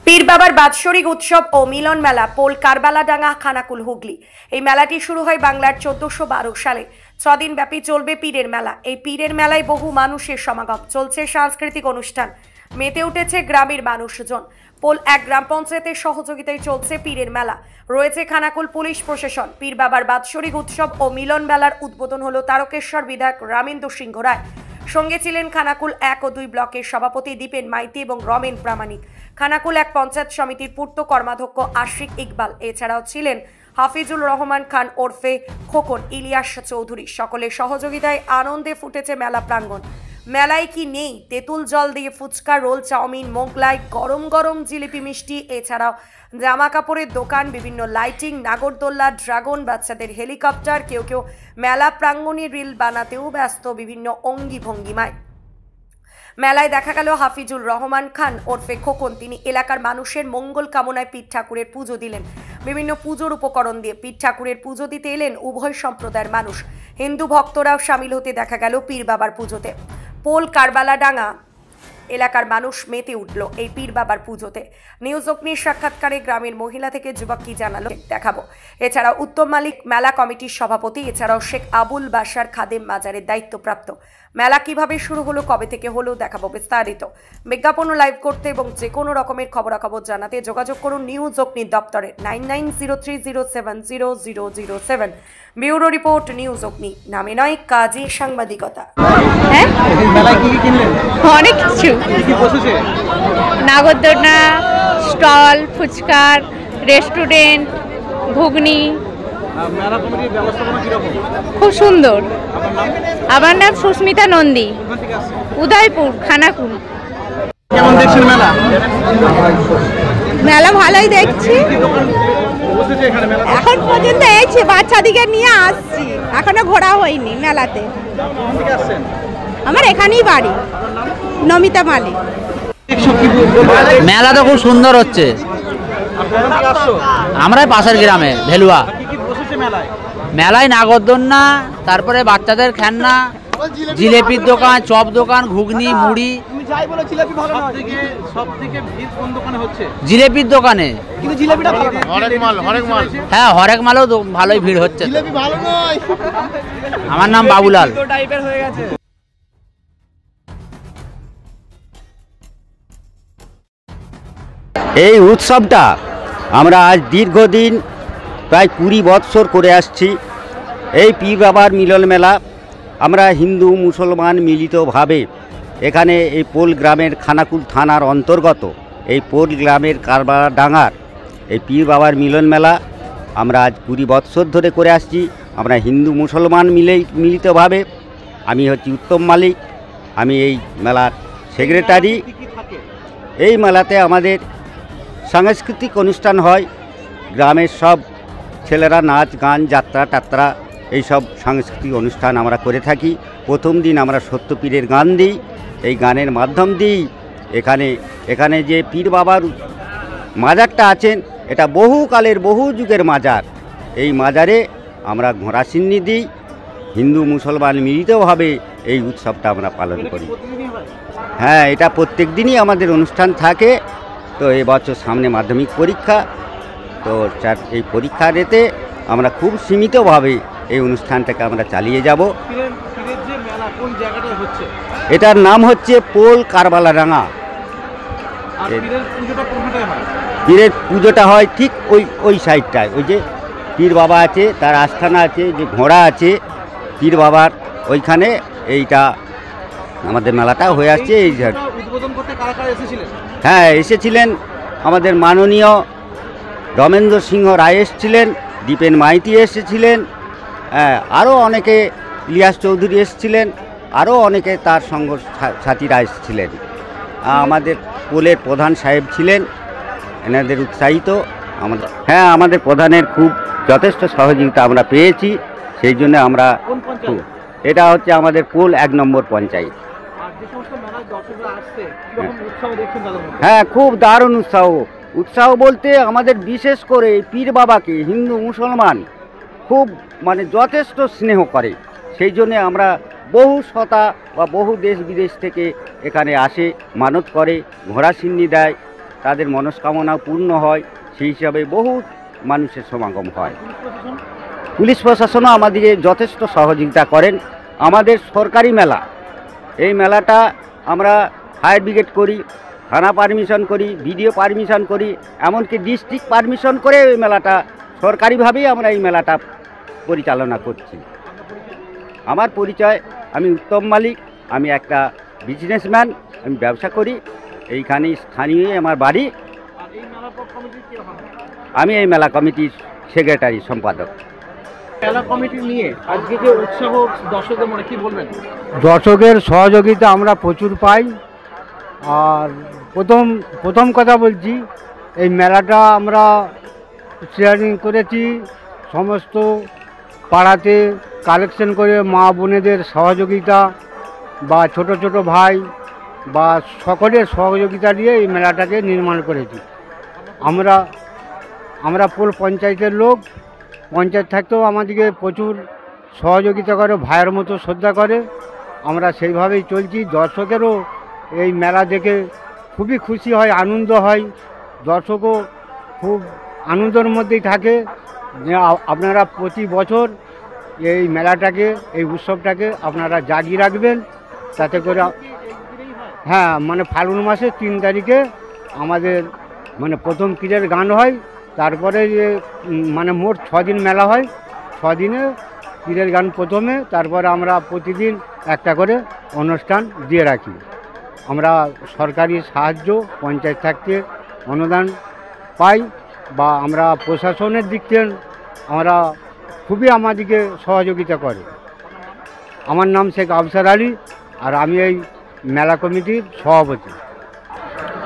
পীর বাবার বাৎসরিক উৎসব ও মিলন মেলা পোল কারবালাডাঙ্গা খানাকুল হুগলি। এই মেলাটি শুরু হয় বাংলার 1412 সালে। 6 দিন ব্যাপী চলবে পীরের মেলা। এই পীরের মেলায় বহু মানুষের সমাগম, চলছে সাংস্কৃতিক অনুষ্ঠান, মেতে উঠেছে গ্রামের মানুষজন। পোল এক গ্রাম পঞ্চায়েতের সহযোগিতায় চলছে পীরের মেলা। রয়েছে খানাকুল পুলিশ প্রশাসন। পীর বাবার বাৎসরিক উৎসব ও মিলন মেলার উদ্বোধন হলো তারকেশ্বর বিধায়ক রামেন্দ্র সিংহ রায়। সঙ্গে ছিলেন খানাকুল 1 ও 2 ব্লকের সভাপতি দীপেন মাইতি এবং রমেন প্রামাণিক, খানাকুল 1 পঞ্চায়েত সমিতির পূর্ত কর্মাধ্যক্ষ আশিক ইকবাল, এছাড়াও ছিলেন হাফিজুল রহমান খান ওরফে খোকন, ইলিয়াস চৌধুরী। সকলের সহযোগিতায় আনন্দে ফুটেছে মেলা প্রাঙ্গণ। মেলায় কি নেই? তেঁতুল জল দিয়ে ফুচকা, রোল, চাউমিন, মোগলাই, গরম গরম জিলিপি, মিষ্টি, এছাড়াও জামা কাপড়ের দোকান, বিভিন্ন লাইটিং, নাগরদোল্লা, ড্রাগন, বাচ্চাদের হেলিকপ্টার, কেউ কেউ মেলা প্রাঙ্গণে রিল বানাতেও ব্যস্ত বিভিন্ন অঙ্গি ভঙ্গিমায়। মেলায় দেখা গেল হাফিজুল রহমান খান ওরফে খোকন, তিনি এলাকার মানুষের মঙ্গল কামনায় পীর ঠাকুরের পুজো দিলেন। বিভিন্ন পুজোর উপকরণ দিয়ে পীর ঠাকুরের পুজো দিতে এলেন উভয় সম্প্রদায়ের মানুষ। হিন্দু ভক্তরাও সামিল হতে দেখা গেল পীর বাবার পুজোতে। পোল কারবালাডাঙ্গা এলাকার মানুষ মেতে উঠল এই পীর বাবার পুজোতে। নিউজ অগ্নির সাক্ষাৎকারে গ্রামের মহিলা থেকে যুবক কি জানালো দেখাবো। এছাড়াও উত্তম মালিক মেলা কমিটির সভাপতি, এছাড়াও শেখ আবুল বাসার খাদেম মাজারের দায়িত্বপ্রাপ্ত। মেলা কিভাবে শুরু হলো, কবে থেকে হলো দেখাবো বিস্তারিত। বিজ্ঞাপন লাইভ করতে এবং যে কোনো রকমের খবরাখবর জানাতে যোগাযোগ করুন নিউজ অগ্নি দপ্তরে 9903070007। ব্যুরো রিপোর্ট, নিউজ অগ্নি। নামে নয়, কাজে সাংবাদিকতা। হ্যাঁ, অনেক কিছু, নাগরদোলনা, স্টল, ফুচকার, রেস্টুরেন্ট, ঘুগনি, খুব সুন্দর। আমার নাম সুস্মিতা নন্দী, উদয়পুর, খানাকুল। কেমন দেখছেন মেলা? মেলা ভালোই দেখছি। এখন পর্যন্ত এইছি, বাচ্চাদিকে নিয়ে আসছি, এখনো ঘোরা হয়নি মেলাতে। আমার এখানেই বাড়ি, নমিতা মালিক। মেলা তো খুব সুন্দর হচ্ছে। আমরা পাশের গ্রামে ভেলুয়া। মেলায় নাগরদোলনা, তারপরে বাচ্চাদের খেলনা, জিলেপির দোকান, চপ দোকান, ঘুগনি, মুড়ি। জিলেপির দোকানে হ্যাঁ, হরেক মালও ভালোই ভিড় হচ্ছে। আমার নাম বাবুলাল। এই উৎসবটা আমরা আজ দীর্ঘদিন প্রায় 20 বৎসর করে আসছি। এই পীর বাবার মিলন মেলা আমরা হিন্দু মুসলমান মিলিতভাবে এখানে এই পোল গ্রামের খানাকুল থানার অন্তর্গত এই পোল গ্রামের কারবালাডাঙ্গার এই পীর বাবার মিলন মেলা আমরা আজ 20 বৎসর ধরে করে আসছি। আমরা হিন্দু মুসলমান মিলিতভাবে। আমি হচ্ছি উত্তম মালিক, আমি এই মেলার সেক্রেটারি। এই মেলাতে আমাদের সাংস্কৃতিক অনুষ্ঠান হয়, গ্রামের সব ছেলেরা নাচ গান, যাত্রা টাত্রা, এইসব সাংস্কৃতিক অনুষ্ঠান আমরা করে থাকি। প্রথম দিন আমরা সত্যপীরের গান দিই, এই গানের মাধ্যম দিই। এখানে যে পীর বাবার মাজারটা আছেন, এটা বহুকালের বহু যুগের মাজার। এই মাজারে আমরা ঘোড়া সিন্নি দিই। হিন্দু মুসলমান মিলিতভাবে এই উৎসবটা আমরা পালন করি। হ্যাঁ, এটা প্রত্যেক দিনই আমাদের অনুষ্ঠান থাকে। তো এবছর সামনে মাধ্যমিক পরীক্ষা, তো এই পরীক্ষার এতে আমরা খুব সীমিতভাবে এই অনুষ্ঠানটাকে আমরা চালিয়ে যাব। এটার নাম হচ্ছে পোল কারবালাডাঙ্গা। পীরের পুজোটা হয় ঠিক ওই সাইডটায়, ওই যে পীর বাবা আছে, তার আস্থানা আছে, যে ঘোড়া আছে পীর বাবার, ওইখানে এইটা আমাদের মেলাটা হয়ে আসছে। এই হ্যাঁ, এসেছিলেন আমাদের মাননীয় রমেন্দ্র সিংহ রায় এসেছিলেন, দীপেন মাইতি এসেছিলেন, হ্যাঁ, আরও অনেকে, ইলিয়াস চৌধুরী এসেছিলেন, আরও অনেকে তার সঙ্গ সাথীরা এসেছিলেন। আমাদের পোলের প্রধান সাহেব ছিলেন, এনাদের উৎসাহিত হ্যাঁ, আমাদের প্রধানের খুব যথেষ্ট সহযোগিতা আমরা পেয়েছি। সেই জন্য আমরা, এটা হচ্ছে আমাদের পোল 1 নম্বর পঞ্চায়েত। হ্যাঁ, খুব দারুণ উৎসাহ বলতে আমাদের বিশেষ করে পীর বাবাকে হিন্দু মুসলমান খুব যথেষ্ট স্নেহ করে। সেই জন্যে আমরা বহু শতা বা বহু দেশ বিদেশ থেকে এখানে আসে, মানত করে, ঘোড়া সিন্নি দেয়। তাদের মনস্কামনা পূর্ণ হয়, সেই হিসাবে বহু মানুষের সমাগম হয়। পুলিশ প্রশাসনও আমাদেরকে যথেষ্ট সহযোগিতা করেন। আমাদের সরকারি মেলা, এই মেলাটা আমরা ফায়ার ব্রিগেড করি, থানা পারমিশন করি, বিডিও পারমিশন করি, এমনকি ডিস্ট্রিক্ট পারমিশন করে এই মেলাটা সরকারিভাবেই আমরা এই মেলাটা পরিচালনা করছি। আমার পরিচয়, আমি উত্তম মালিক, আমি একটা বিজনেসম্যান, আমি ব্যবসা করি, এইখানেই স্থানীয় আমার বাড়ি। আমি এই মেলা কমিটির সেক্রেটারি সম্পাদক। মেলা কমিটি নিয়ে আজকে যে উৎসাহ দর্শকদের মনে, কি বলবেন? দর্শকের সহযোগিতা আমরা প্রচুর পাই। আর প্রথম কথা বলছি, এই মেলাটা আমরা শেয়ারিং করেছি সমস্ত পাড়াতে, কালেকশন করে মা বোনেদের সহযোগিতা বা ছোট ছোট ভাই বা সকলের সহযোগিতা নিয়ে এই মেলাটাকে নির্মাণ করেছি। আমরা পোল পঞ্চায়েতের লোক, পঞ্চায়েত থাকতেও আমাদেরকে প্রচুর সহযোগিতা করে, ভাইয়ের মতো শ্রদ্ধা করে। আমরা সেইভাবেই চলছি। দর্শকেরও এই মেলা দেখে খুবই খুশি হয়, আনন্দ হয়। দর্শকও খুব আনন্দের মধ্যেই থাকে যে আপনারা প্রতি বছর এই মেলাটাকে, এই উৎসবটাকে আপনারা জাগিয়ে রাখবেন, তাতে করে। হ্যাঁ, মানে ফাল্গুন মাসের 3 তারিখে আমাদের মানে প্রথম পীরের গান হয়, তারপরে যে মানে মোট 6 দিন মেলা হয়। 6 দিনে পীরের গান প্রথমে, তারপরে আমরা প্রতিদিন একটা করে অনুষ্ঠান দিয়ে রাখি। আমরা সরকারি সাহায্য, পঞ্চায়েত থাকতে অনুদান পাই, বা আমরা প্রশাসনের দিক থেকে আমরা খুবই আমাদেরকে সহযোগিতা করে। আমার নাম শেখ আফসার আলী, আর আমি এই মেলা কমিটির সভাপতি।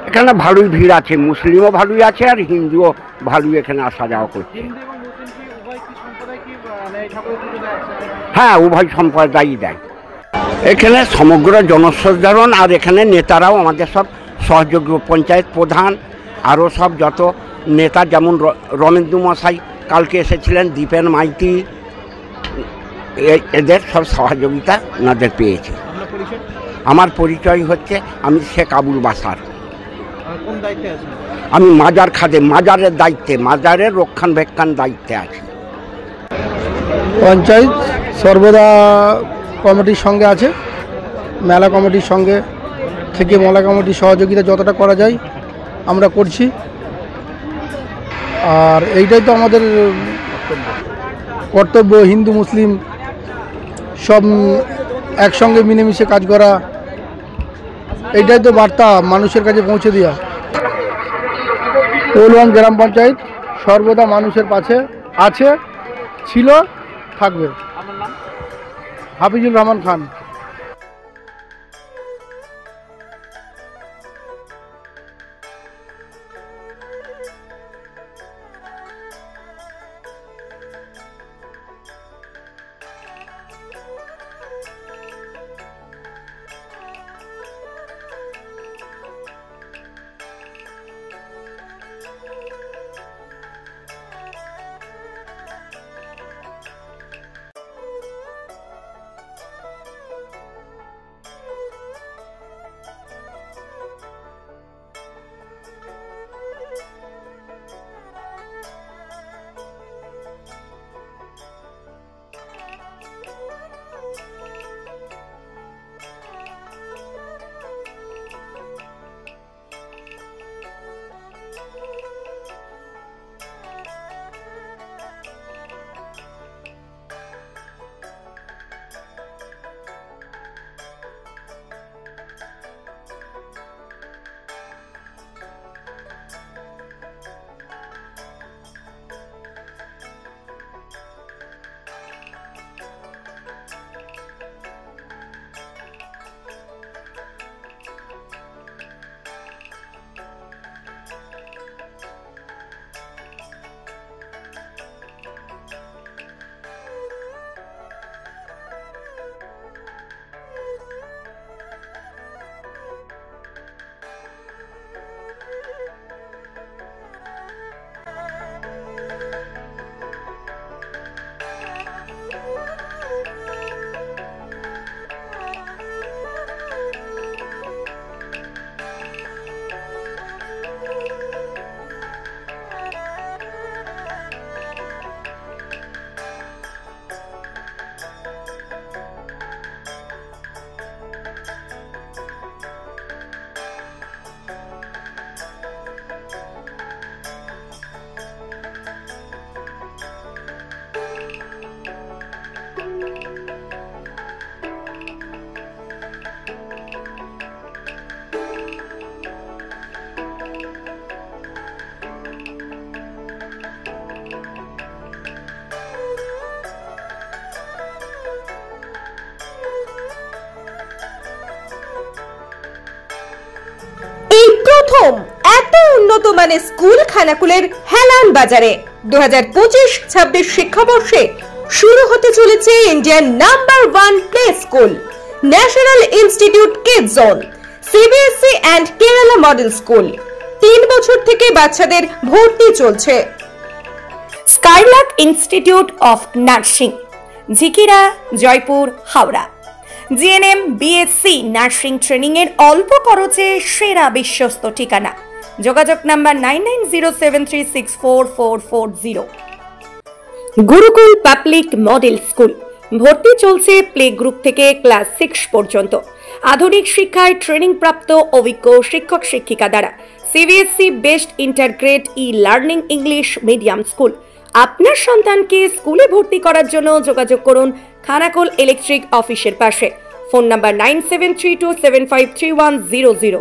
এখানে ভালোই ভিড় আছে, মুসলিমও ভালোই আছে আর হিন্দুও ভালোই এখানে আসা যাওয়া করছে। হিন্দু এবং মুসলিম কি উভয় কি সম্প্রদায় কি এই ঠাকুরের পুজো দেয়? হ্যাঁ, উভয় সম্প্রদায়ই দেয়। এখানে সমগ্র জনসাধারণ আর এখানে নেতারাও আমাদের সব সহযোগী, পঞ্চায়েত প্রধান আরও সব যত নেতা, যেমন রমেন্দু মশাই কালকে এসেছিলেন, দীপেন মাইতি, এদের সব সহযোগিতা ওনাদের পেয়েছি। আপনার পরিচয়? আমার পরিচয় হচ্ছে, আমি শেখ আবুল বাসার। কোন দায়িত্বে আছেন? আমি মাজার খাদে, মাজারের দায়িত্বে, মাজারের রক্ষণাবেক্ষণ দায়িত্বে আছি। পঞ্চায়েত সর্বদা কমিটির সঙ্গে আছে, মেলা কমিটির সঙ্গে থেকে মেলা কমিটির সহযোগিতা যতটা করা যায় আমরা করছি। আর এইটাই তো আমাদের কর্তব্য, হিন্দু মুসলিম সব একসঙ্গে মিলেমিশে কাজ করা, এইটাই তো বার্তা মানুষের কাছে পৌঁছে দেওয়া। পোলওয়ান গ্রাম পঞ্চায়েত সর্বদা মানুষের পাশে আছে, ছিল, থাকবে। হাফিজুর রহমান খান। প্রথম এত উন্নত মানের স্কুল খানাকুলের হেলান বাজারে 2025-26 শিক্ষাবর্ষে শুরু হতে চলেছে Indian number 1 play school, national institute kids zone, CBSE and Kerala model school. 3 বছর থেকে বাচ্চাদের ভর্তি চলছে। Skylark institute of nursing, Jhikira, Jaipur, Howrah. GNM, BSc nursing training এর অল্প খরচে সেরা বিশ্বস্ত ঠিকানা। যোগাযোগ number 9907364440। Gurukul public model school, ভর্তি চলছে প্লে গ্রুপ থেকে ক্লাস 6 পর্যন্ত। আধুনিক শিক্ষায় ট্রেনিং প্রাপ্ত অভিজ্ঞ শিক্ষক শিক্ষিকা দ্বারা CBSE best ইন্টারগ্রেড learning English medium school. আপনার সন্তানকে স্কুলে ভর্তি করার জন্য যোগাযোগ করুন খানাকুল ইলেকট্রিক অফিসের পাশে। Phone number 9732753100।